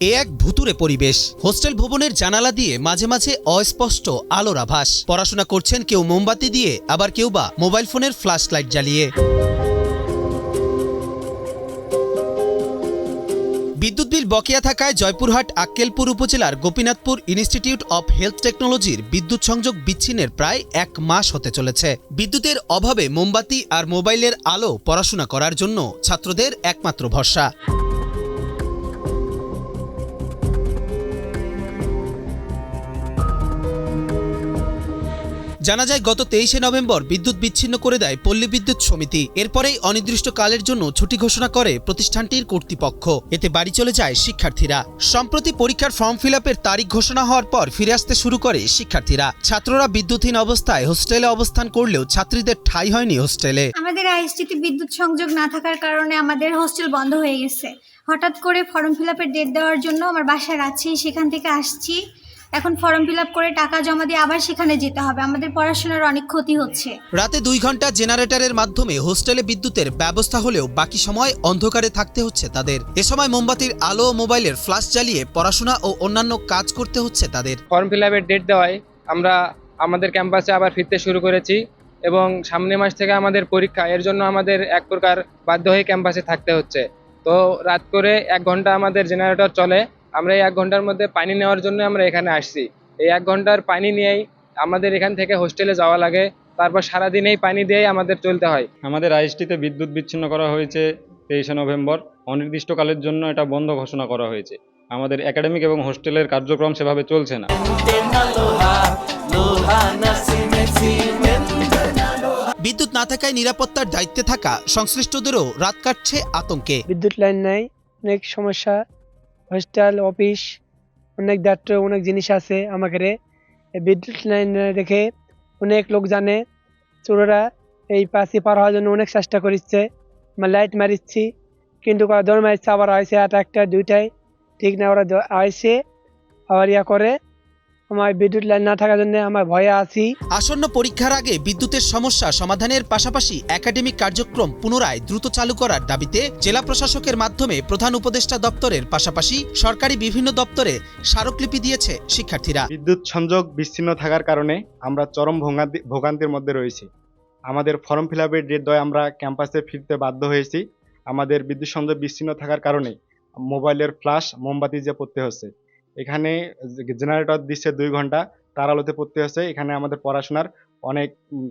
এ এক ভুতুড়ে পরিবেশ। হোস্টেল ভবনের জানালা দিয়ে মাঝে মাঝে অস্পষ্ট আলোর আভাস। পড়াশোনা করছেন কেউ মোমবাতি দিয়ে, আবার কেউ বা মোবাইল ফোনের ফ্ল্যাশ লাইট জ্বালিয়ে। বিদ্যুৎ বিল বকেয়া থাকায় জয়পুরহাট আক্কেলপুর উপজেলার গোপীনাথপুর ইনস্টিটিউট অব হেলথ টেকনোলজির বিদ্যুৎ সংযোগ বিচ্ছিন্নের প্রায় 1 মাস হতে চলেছে। বিদ্যুতের অভাবে মোমবাতি আর মোবাইলের আলো পড়াশোনা করার জন্য ছাত্রদের একমাত্র ভরসা। জানা যায়, গত 23শে নভেম্বর বিদ্যুৎ বিচ্ছিন্ন করে দেয় পল্লী বিদ্যুৎ সমিতি। এরপরেই অনির্দিষ্টকালের জন্য ছুটি ঘোষণা করে প্রতিষ্ঠানটির কর্তৃপক্ষ। এতে বাড়ি চলে যায় শিক্ষার্থীরা। সম্প্রতি পরীক্ষার ফর্ম ফিল আপের তারিখ ঘোষণা হওয়ার পর ফিরে আসতে শুরু করে শিক্ষার্থীরা। ছাত্ররা বিদ্যুৎহীন অবস্থায় হোস্টেলে অবস্থান করলেও ছাত্রীদের ঠাঁই হয়নি হোস্টেলে। আমাদের আইএসটিতে বিদ্যুৎ সংযোগ না থাকার কারণে আমাদের হোস্টেল বন্ধ হয়ে গেছে। হঠাৎ করে ফর্ম ফিল আপের ডেট দেওয়ার জন্য আমার বাসায় আছি, সেখান থেকে আসছি। এখন ফর্ম ফিল আপ করে টাকা জমা দিয়ে আবার সেখানে যেতে হবে। আমাদের পড়াশোনার অনেক ক্ষতি হচ্ছে। রাতে 2 ঘন্টা জেনারেটরের মাধ্যমে হোস্টেলে বিদ্যুতের ব্যবস্থা হলেও বাকি সময় অন্ধকারে থাকতে হচ্ছে তাদের। এ সময় মোমবাতির আলো ও মোবাইলের ফ্ল্যাশ জ্বালিয়ে পড়াশোনা ও অন্যান্য কাজ করতে হচ্ছে তাদের। ফর্ম ফিল আপের ডেট দেওয়ায় আমরা আমাদের ক্যাম্পাসে আবার ফিরতে শুরু করেছি এবং সামনের মাস থেকে আমাদের পরীক্ষা। এর জন্য আমাদের এক প্রকার বাধ্য হয়ে ক্যাম্পাসে থাকতে হচ্ছে। তো রাত করে 1 ঘন্টা আমাদের জেনারেটর চলে। আমরা এই 1 ঘন্টার মধ্যে পানি নেওয়ার জন্য আমরা এখানে আসছি। এই 1 ঘন্টার পানি নিয়েই আমাদের এখান থেকে হোস্টেলে যাওয়া লাগে। তারপর সারাদিন এই পানি দিয়েই আমাদের চলতে হয়। আমাদের আইএসটিতে বিদ্যুৎ বিচ্ছিন্ন করা হয়েছে 23শে নভেম্বর। অনির্দিষ্টকালের জন্য এটা বন্ধ ঘোষণা করা হয়েছে। আমাদের একাডেমিক এবং হোস্টেলের কার্যক্রম সেভাবে চলছে না। বিদ্যুৎ না থাকায় নিরাপত্তার দায়িত্বে থাকা সংশ্লিষ্টদেরও রাত কাটছে আতঙ্কে। বিদ্যুৎ লাইন নাই, অনেক সমস্যা। হোস্টেল, অফিস, অনেক দায়িত্ব, অনেক জিনিস আছে আমাদের। বিদ্যুৎ লাইন রেখে অনেক লোক জানে চোরেরা এই পাশে পার হওয়ার জন্য অনেক চেষ্টা করছে। আমরা লাইট মারিচ্ছি, কিন্তু ওরা দৌড় মারিচ্ছে, আবার আইসে 1টা 2টায় ঠিক না, ওরা আইসে আবার করে। আমার বিদ্যুৎ লাইন না থাকার জন্য আমার ভয়ে আছি। আসন্ন পরীক্ষার আগে বিদ্যুতের সমস্যা সমাধানের পাশাপাশি একাডেমিক কার্যক্রম পুনরায় দ্রুত চালু করার দাবিতে জেলা প্রশাসকের মাধ্যমে প্রধান উপদেষ্টা দপ্তরের পাশাপাশি সরকারি বিভিন্ন দপ্তরে স্মারকলিপি দিয়েছে শিক্ষার্থীরা। বিদ্যুৎ সংযোগ বিচ্ছিন্ন থাকার কারণে আমরা চরম ভোগান্তির মধ্যে রয়েছি। আমাদের ফর্ম ফিল আপের ডেট দেওয়ায় আমরা ক্যাম্পাসে ফিরতে বাধ্য হয়েছি। আমাদের বিদ্যুৎ সংযোগ বিচ্ছিন্ন থাকার কারণে মোবাইলের ফ্ল্যাশ, মোমবাতি যে পড়তে হচ্ছে। এখানে জেনারেটর দিচ্ছে 2 ঘন্টা, তার আলোতে পড়তে হচ্ছে। এখানে আমাদের পড়াশোনার অনেক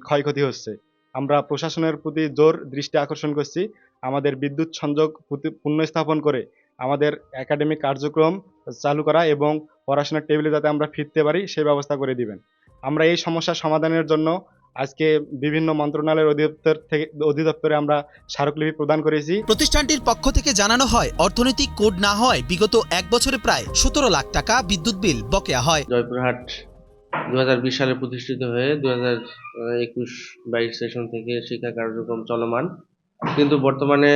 ক্ষয়ক্ষতি হচ্ছে। আমরা প্রশাসনের প্রতি জোর দৃষ্টি আকর্ষণ করছি, আমাদের বিদ্যুৎ সংযোগ পুনঃস্থাপন করে আমাদের একাডেমিক কার্যক্রম চালু করা এবং পড়াশোনার টেবিলে যাতে আমরা ফিরতে পারি সেই ব্যবস্থা করে দিবেন। আমরা এই সমস্যা সমাধানের জন্য আজকে বিভিন্ন মন্ত্রণালয়ের অধিদপ্তরে আমরা স্মারকলিপি প্রদান করেছি। প্রতিষ্ঠানটির পক্ষ থেকে জানানো হয়, অর্থনৈতিক কোড না হয় বিগত 1 বছরে প্রায় 17 লাখ টাকা বিদ্যুৎ বিল বকেয়া হয়। জয়পুরহাট 2020 সালে প্রতিষ্ঠিত হয়ে 2021-22 সেশন থেকে শিক্ষা কার্যক্রম চলমান, কিন্তু বর্তমানে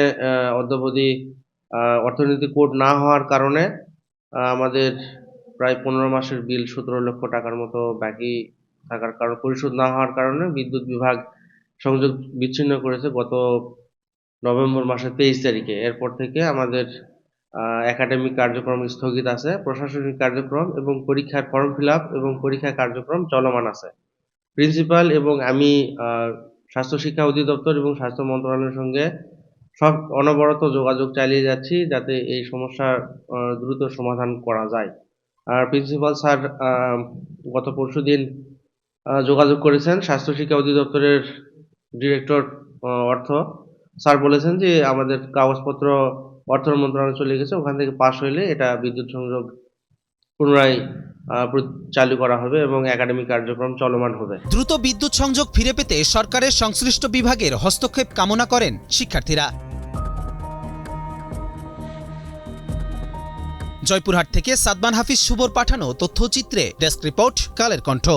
অদ্যাবধি অর্থনৈতিক কোড না হওয়ার কারণে আমাদের প্রায় 15 মাসের বিল 17 লক্ষ টাকার মতো বাকি থাকার কারণ পরিশোধ না হওয়ার কারণে বিদ্যুৎ বিভাগ সংযোগ বিচ্ছিন্ন করেছে গত নভেম্বর মাসের 23 তারিখে। এরপর থেকে আমাদের একাডেমিক কার্যক্রম স্থগিত আছে, প্রশাসনিক কার্যক্রম এবং পরীক্ষার ফর্ম ফিল আপ এবং পরীক্ষা কার্যক্রম চলমান আছে। প্রিন্সিপাল এবং আমি স্বাস্থ্য শিক্ষা অধিদপ্তর এবং স্বাস্থ্য মন্ত্রণালয়ের সঙ্গে সব অনবরত যোগাযোগ চালিয়ে যাচ্ছি যাতে এই সমস্যার দ্রুত সমাধান করা যায়। আর প্রিন্সিপাল স্যার গত পরশুদিন যোগাযোগ করেছেন স্বাস্থ্য শিক্ষা অধিদপ্তরের ডিরেক্টর অর্থ স্যার, বলেছেন যে আমাদের কাগজপত্র অর্থ মন্ত্রণালয়ে চলে গেছে, ওখান থেকে পাস হইলে এটা বিদ্যুৎ সংযোগ পুনরায় চালু করা হবে এবং একাডেমিক কার্যক্রম চলমান হবে। দ্রুত বিদ্যুৎ সংযোগ ফিরে পেতে সরকারের সংশ্লিষ্ট বিভাগের হস্তক্ষেপ কামনা করেন শিক্ষার্থীরা। জয়পুরহাট থেকে সাদমান হাফিজ শুভর পাঠানো তথ্যচিত্রে ডেস্ক রিপোর্ট, কালের কণ্ঠ।